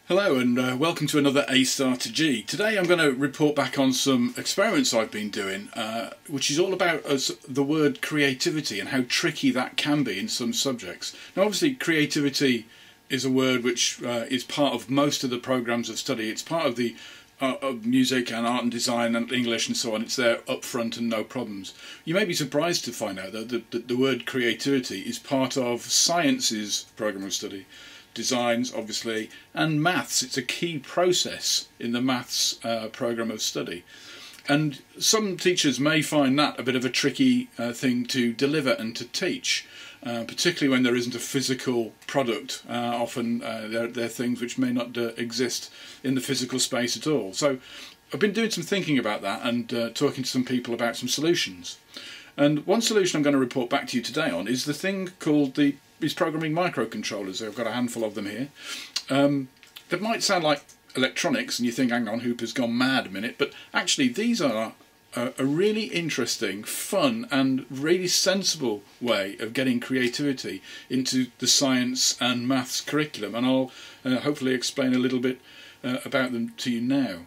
Hello and welcome to another A Star to G. Today I'm going to report back on some experiments I've been doing, which is all about the word creativity and how tricky that can be in some subjects. Now obviously creativity is a word which is part of most of the programs of study. It's part of the of music and art and design and English and so on. It's there up front and no problems. You may be surprised to find out that the word creativity is part of science's program of study. Designs obviously, and maths. It's a key process in the maths program of study, and some teachers may find that a bit of a tricky thing to deliver and to teach, particularly when there isn't a physical product. Often they're things which may not exist in the physical space at all. So I've been doing some thinking about that and talking to some people about some solutions. And one solution I'm going to report back to you today on is the thing called these programming microcontrollers. I've got a handful of them here. They might sound like electronics and you think, hang on, Hooper's gone mad a minute, but actually these are a really interesting, fun and really sensible way of getting creativity into the science and maths curriculum, and I'll hopefully explain a little bit about them to you now.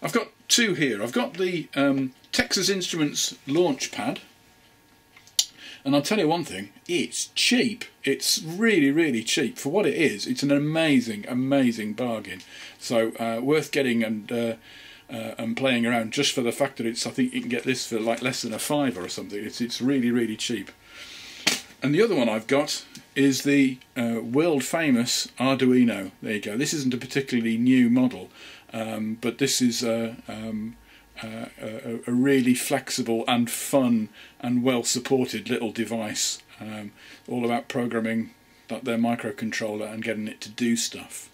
I've got two here. I've got the Texas Instruments launch pad. And I'll tell you one thing, it's cheap. It's really, really cheap. For what it is, it's an amazing, amazing bargain. So worth getting and playing around just for the fact that I think you can get this for like less than a £5 or something. It's really, really cheap. And the other one I've got is the world famous Arduino. There you go. This isn't a particularly new model, but this is a really flexible and fun and well supported little device, all about programming their microcontroller and getting it to do stuff.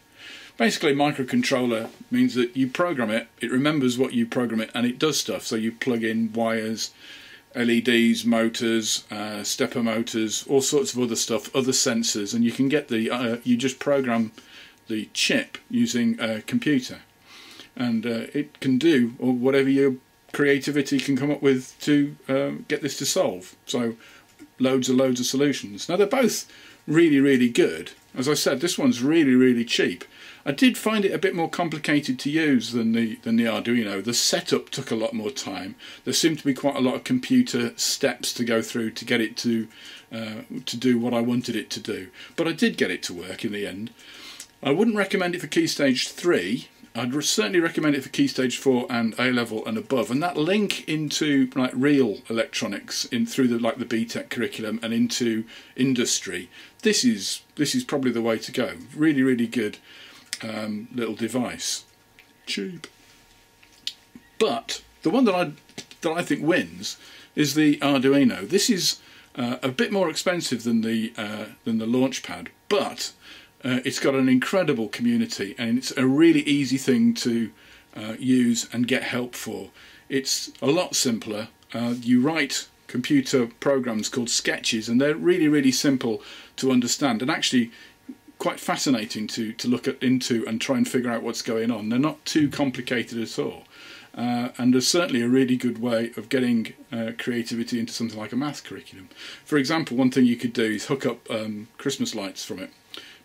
Basically, microcontroller means that you program it, it remembers what you program it, and it does stuff. So you plug in wires, LEDs, motors, stepper motors, all sorts of other stuff, other sensors, and you can get you just program the chip using a computer. And it can do whatever your creativity can come up with to get this to solve. So loads of solutions. Now they're both really, really good. As I said, this one's really, really cheap. I did find it a bit more complicated to use than the Arduino. The setup took a lot more time. There seemed to be quite a lot of computer steps to go through to get it to do what I wanted it to do. But I did get it to work in the end. I wouldn't recommend it for Key Stage 3. I'd certainly recommend it for Key Stage 4 and A-level and above, and that link into like real electronics through the BTEC curriculum and into industry. This is probably the way to go. Really, really good little device. Cheap. But the one that I think wins is the Arduino. This is a bit more expensive than the Launchpad, but it's got an incredible community, and it's a really easy thing to use and get help for. It's a lot simpler. You write computer programs called sketches, and they're really, really simple to understand, and actually quite fascinating to look into and try and figure out what's going on. They're not too complicated at all. And there's certainly a really good way of getting creativity into something like a maths curriculum. For example, one thing you could do is hook up Christmas lights from it.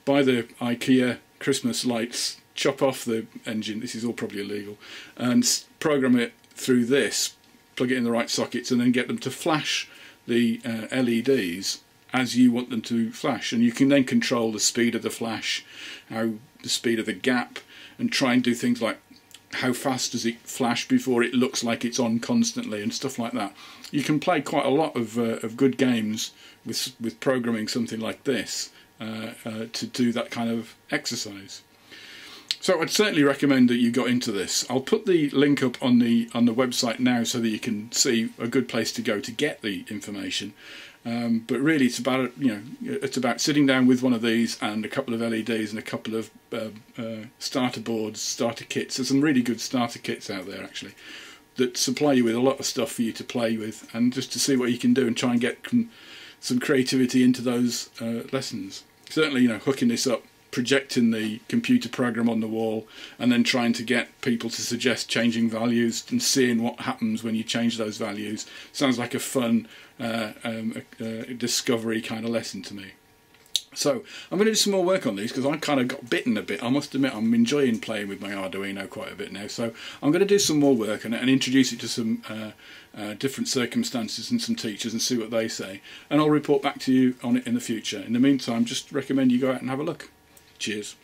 Buy the IKEA Christmas lights, chop off the engine, this is all probably illegal, and program it through this, plug it in the right sockets, and then get them to flash the LEDs as you want them to flash. And you can then control the speed of the flash, the speed of the gap, and try and do things like how fast does it flash before it looks like it's on constantly and stuff like that. You can play quite a lot of good games with programming something like this. To do that kind of exercise. So I'd certainly recommend that you got into this. I'll put the link up on the website now so that you can see a good place to go to get the information. But really, it's about sitting down with one of these and a couple of LEDs and a couple of starter boards, starter kits. There's some really good starter kits out there actually that supply you with a lot of stuff for you to play with, and just to see what you can do and try and get some creativity into those lessons. Certainly, hooking this up, projecting the computer program on the wall, and then trying to get people to suggest changing values and seeing what happens when you change those values sounds like a fun discovery kind of lesson to me. So I'm going to do some more work on these because I kind of got bitten a bit. I must admit I'm enjoying playing with my Arduino quite a bit now. So I'm going to do some more work and introduce it to some different circumstances and some teachers and see what they say. And I'll report back to you on it in the future. In the meantime, just recommend you go out and have a look. Cheers.